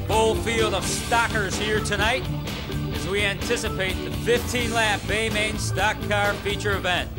Full field of stockers here tonight as we anticipate the 15-lap Bay Main Stock Car Feature event.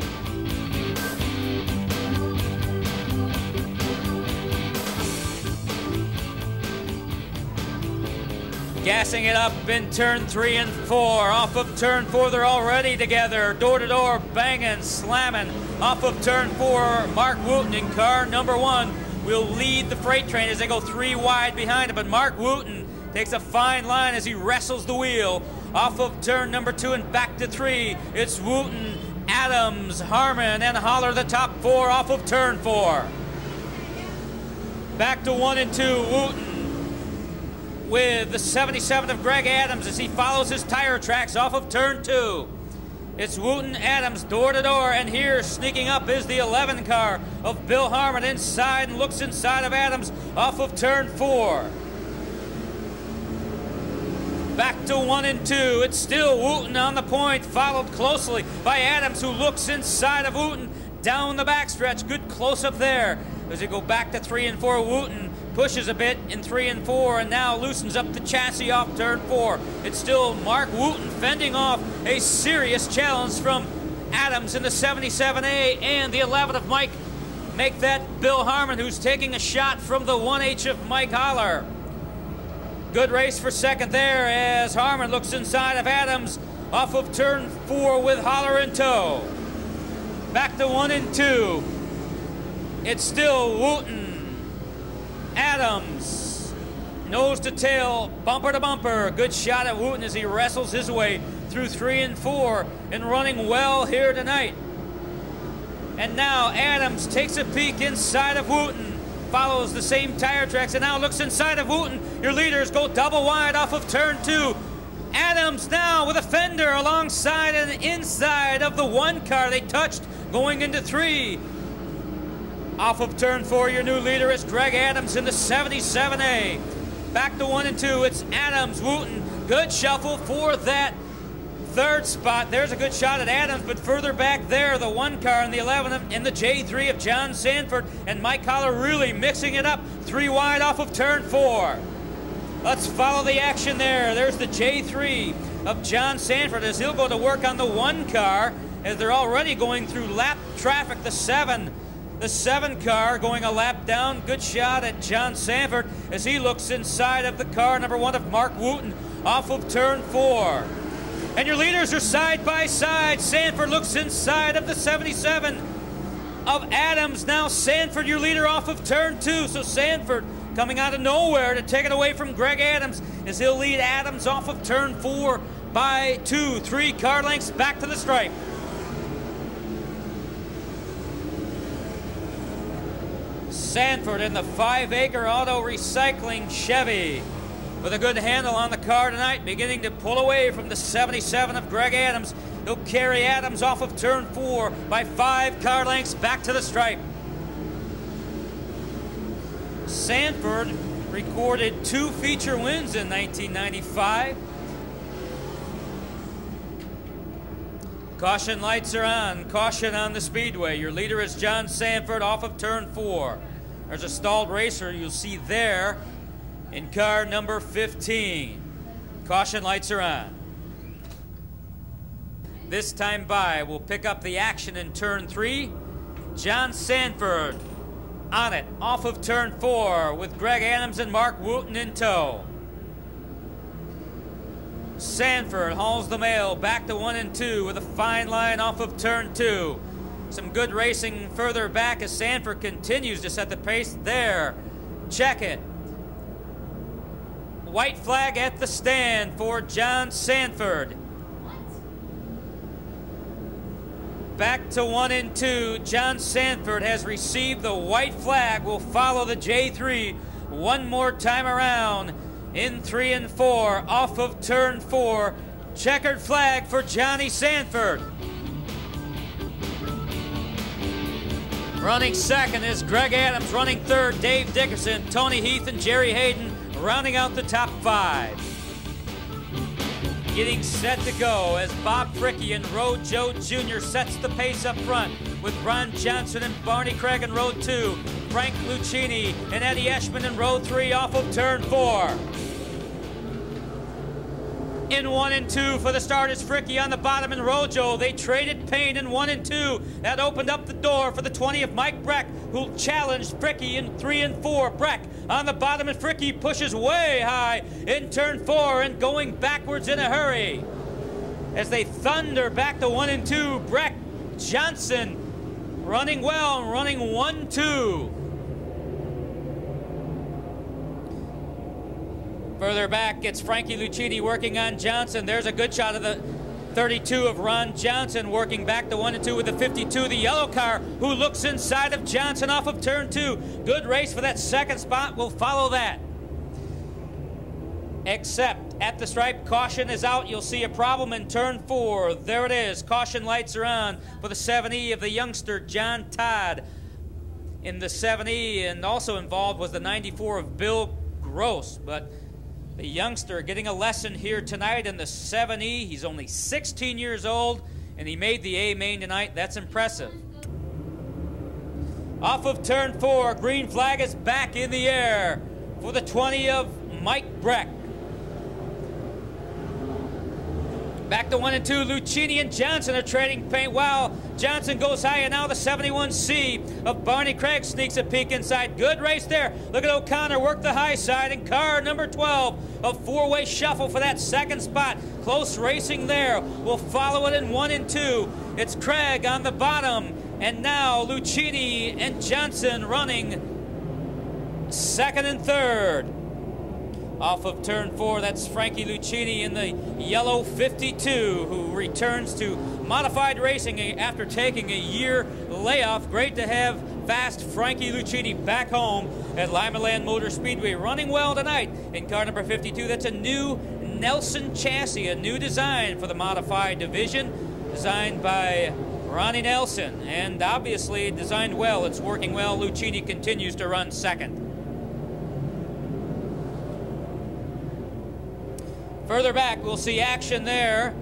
Gassing it up in turn 3 and 4. Off of turn 4, they're already together. Door to door, banging, slamming. Off of turn 4, Mark Wooten in car number 1 will lead the freight train as they go 3 wide behind him. But Mark Wooten takes a fine line as he wrestles the wheel. Off of turn number 2 and back to 3, it's Wooten, Adams, Harmon, and Holler the top 4 off of turn 4. Back to 1 and 2, Wooten with the 77 of Greg Adams as he follows his tire tracks off of turn 2. It's Wooten, Adams, door to door, and here sneaking up is the 11 car of Bill Harmon inside and looks inside of Adams off of turn 4. Back to 1 and 2. It's still Wooten on the point, followed closely by Adams, who looks inside of Wooten down the backstretch. Good close up there. As they go back to 3 and 4, Wooten pushes a bit in 3 and 4 and now loosens up the chassis off turn 4. It's still Mark Wooten fending off a serious challenge from Adams in the 77A and the 11 of Mike. Make that Bill Harmon, who's taking a shot from the 1H of Mike Holler. Good race for second there as Harmon looks inside of Adams off of turn 4 with Holler in tow. Back to 1 and 2. It's still Wooten, Adams, nose to tail, bumper to bumper. Good shot at Wooten as he wrestles his way through 3 and 4 and running well here tonight. And now Adams takes a peek inside of Wooten, follows the same tire tracks and now looks inside of Wooten. Your leaders go double wide off of turn 2. Adams now with a fender alongside and inside of the 1 car they touched going into 3. Off of turn 4, your new leader is Greg Adams in the 77A. Back to 1 and 2, it's Adams, Wooten. Good shuffle for that 3rd spot. There's a good shot at Adams, but further back there, the 1 car and the 11 in the J3 of John Sanford and Mike Holler really mixing it up. 3 wide off of turn 4. Let's follow the action there. There's the J3 of John Sanford as he'll go to work on the 1 car as they're already going through lap traffic. The 7 car going a lap down. Good shot at John Sanford as he looks inside of the car number 1 of Mark Wooten off of turn 4. And your leaders are side by side. Sanford looks inside of the 77 of Adams. Now Sanford, your leader, off of turn 2. So Sanford coming out of nowhere to take it away from Greg Adams as he'll lead Adams off of turn 4 by 2-3 car lengths back to the stripe. Sanford in the 5-acre auto recycling Chevy with a good handle on the car tonight, beginning to pull away from the 77 of Greg Adams. He'll carry Adams off of turn 4 by 5 car lengths back to the stripe. Sanford recorded 2 feature wins in 1995. Caution lights are on. Caution on the speedway. Your leader is John Sanford off of turn 4. There's a stalled racer you'll see there in car number 15. Caution lights are on. This time by will pick up the action in turn 3. John Sanford on it off of turn 4 with Greg Adams and Mark Wooten in tow. Sanford hauls the mail back to 1 and 2 with a fine line off of turn 2. Some good racing further back as Sanford continues to set the pace there. Check it. White flag at the stand for John Sanford. Back to 1 and 2. John Sanford has received the white flag. Will follow the J3 one more time around in 3 and 4 off of turn 4. Checkered flag for Johnny Sanford. Running second is Greg Adams. Running third, Dave Dickerson, Tony Heath, and Jerry Hayden rounding out the top 5. Getting set to go as Bob Fricke and Road Joe Jr. sets the pace up front with Ron Johnson and Barney Craig in row 2. Frank Lucchini and Eddie Eschman in row 3 off of turn 4. In 1 and 2 for the start is Fricky on the bottom and Rojo. They traded paint in 1 and 2. That opened up the door for the 20 of Mike Breck, who challenged Fricky in 3 and 4. Breck on the bottom and Fricky pushes way high in turn 4 and going backwards in a hurry. As they thunder back to 1 and 2, Breck, Johnson running well and running 1-2. Further back, it's Frankie Lucchini working on Johnson. There's a good shot of the 32 of Ron Johnson working back to 1 and 2 with the 52, the yellow car, who looks inside of Johnson off of turn 2. Good race for that second spot. We'll follow that. Except at the stripe, caution is out. You'll see a problem in turn 4. There it is. Caution lights are on for the 7E of the youngster John Todd in the 7E, and also involved was the 94 of Bill Gross. But the youngster getting a lesson here tonight in the 7E. He's only 16 years old, and he made the A main tonight. That's impressive. Off of turn 4, green flag is back in the air for the 20 of Mike Breck. Back to 1 and 2, Lucchini and Johnson are trading paint. Wow, Johnson goes high, and now the 71C of Barney Craig sneaks a peek inside. Good race there. Look at O'Connor work the high side, and car number 12 of four-way shuffle for that second spot. Close racing there. We'll follow it in 1 and 2. It's Craig on the bottom, and now Lucchini and Johnson running second and third. Off of turn 4, that's Frankie Lucchini in the yellow 52, who returns to modified racing after taking a year layoff. Great to have fast Frankie Lucchini back home at Limaland Motor Speedway, running well tonight in car number 52. That's a new Nelson chassis, a new design for the modified division, designed by Ronnie Nelson, and obviously designed well. It's working well. Lucchini continues to run second. Further back, we'll see action there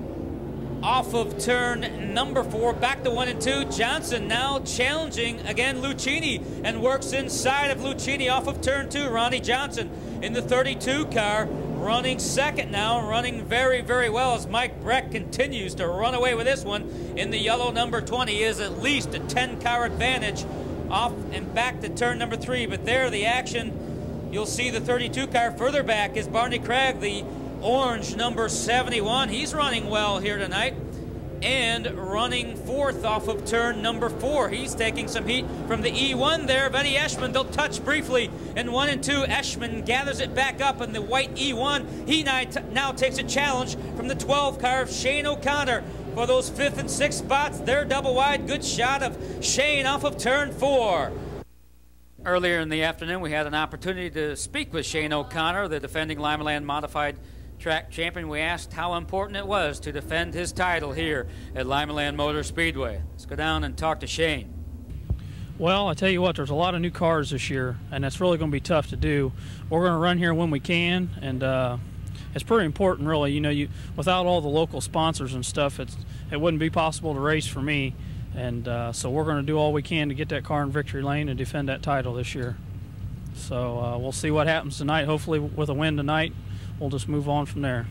off of turn number 4. Back to 1 and 2. Johnson now challenging again Lucchini and works inside of Lucchini off of turn 2. Ronnie Johnson in the 32 car running second now, running very, very well as Mike Breck continues to run away with this one. In the yellow number 20 is at least a 10-car advantage off and back to turn number 3. But there, the action, you'll see the 32 car. Further back is Barney Craig, the orange number 71. He's running well here tonight and running fourth off of turn number 4. He's taking some heat from the E1 there of Eddie Eschman. They'll touch briefly in 1 and 2. Eschman gathers it back up in the white E1. He now takes a challenge from the 12 car of Shane O'Connor for those 5th and 6th spots. They're double wide. Good shot of Shane off of turn 4. Earlier in the afternoon, we had an opportunity to speak with Shane O'Connor, the defending Limaland Modified Track champion. We asked how important it was to defend his title here at Limaland Motor Speedway. Let's go down and talk to Shane. Well, I tell you what, there's a lot of new cars this year, and that's really going to be tough to do. We're going to run here when we can, and it's pretty important, really. You know, without all the local sponsors and stuff, it wouldn't be possible to race for me, and so we're going to do all we can to get that car in victory lane and defend that title this year. So we'll see what happens tonight. Hopefully, with a win tonight, we'll just move on from there.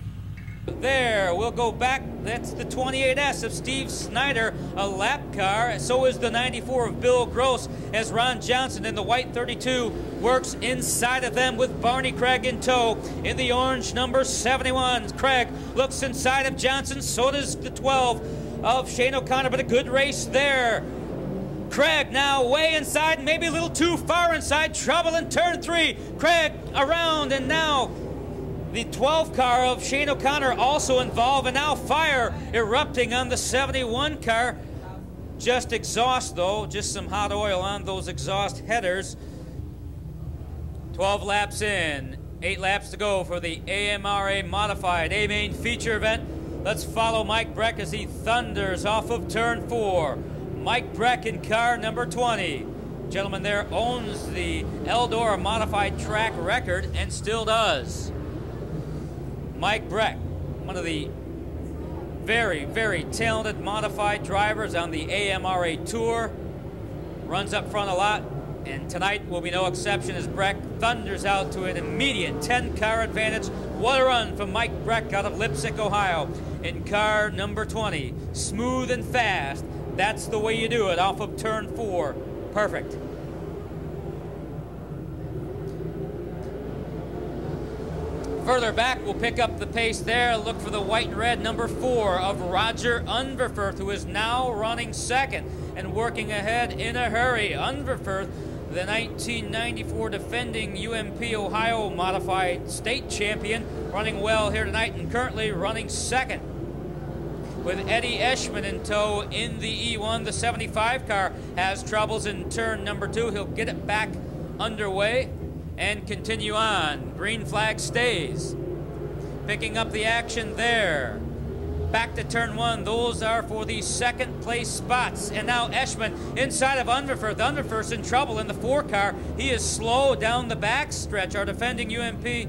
There, we'll go back. That's the 28S of Steve Snyder, a lap car. So is the 94 of Bill Gross, as Ron Johnson in the white 32 works inside of them with Barney Craig in tow. In the orange number 71, Craig looks inside of Johnson. So does the 12 of Shane O'Connor, but a good race there. Craig now way inside, maybe a little too far inside. Trouble in turn 3. Craig around, and now the 12 car of Shane O'Connor also involved, and now fire erupting on the 71 car. Just exhaust though, just some hot oil on those exhaust headers. 12 laps in, 8 laps to go for the AMRA Modified A-Main feature event. Let's follow Mike Breck as he thunders off of turn 4. Mike Breck in car number 20. Gentleman there owns the Eldora Modified Track record and still does. Mike Breck, one of the very, very talented modified drivers on the AMRA Tour. Runs up front a lot. And tonight will be no exception as Breck thunders out to an immediate 10-car advantage. What a run from Mike Breck out of Lipsick, Ohio, in car number 20. Smooth and fast. That's the way you do it off of turn 4. Perfect. Further back, we'll pick up the pace there. Look for the white and red number 4 of Roger Unverferth, who is now running second and working ahead in a hurry. Unverferth, the 1994 defending UMP Ohio Modified State Champion, running well here tonight and currently running second. With Eddie Eschman in tow in the E1, the 75 car has troubles in turn number 2. He'll get it back underway and continue on. Green flag stays. Picking up the action there. Back to turn 1. Those are for the second place spots. And now Eschman inside of Unverferth. Unverferth's in trouble in the 4 car. He is slow down the back stretch. Our defending UMP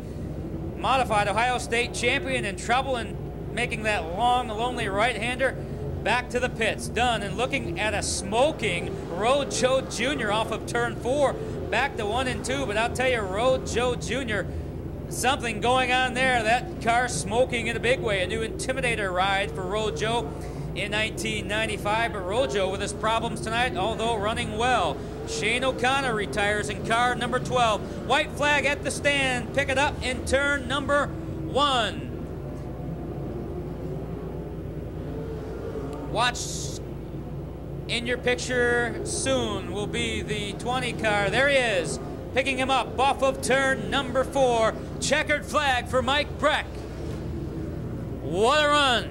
Modified Ohio State champion in trouble and making that long, lonely right-hander back to the pits. Done. And looking at a smoking Road Joe Jr. off of turn 4. Back to 1 and 2, but I'll tell you, Road Joe Jr., something going on there. That car smoking in a big way. A new Intimidator ride for Road Joe in 1995, but Road Joe with his problems tonight, although running well. Shane O'Connor retires in car number 12. White flag at the stand. Pick it up in turn number 1. Watch. In your picture soon will be the 20 car. There he is, picking him up off of turn number 4. Checkered flag for Mike Breck. What a run.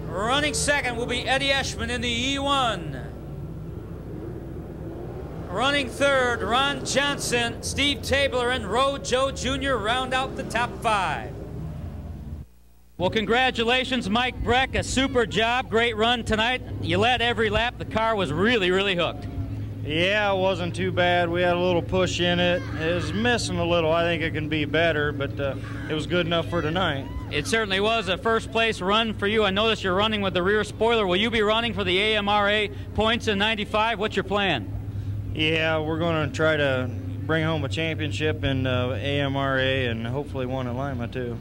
Running second will be Eddie Eschman in the E1. Running third, Ron Johnson, Steve Tabler, and Road Joe Jr. round out the top 5. Well, congratulations, Mike Breck. A super job. Great run tonight. You led every lap. The car was really, really hooked. Yeah, it wasn't too bad. We had a little push in it. It was missing a little. I think it can be better, but it was good enough for tonight. It certainly was a first-place run for you. I notice you're running with the rear spoiler. Will you be running for the AMRA points in 95? What's your plan? Yeah, we're going to try to bring home a championship in AMRA and hopefully one at Lima, too.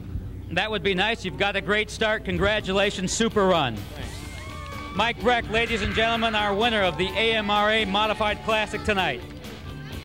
That would be nice. You've got a great start. Congratulations, super run. Thanks. Mike Breck, ladies and gentlemen, our winner of the AMRA Modified Classic tonight.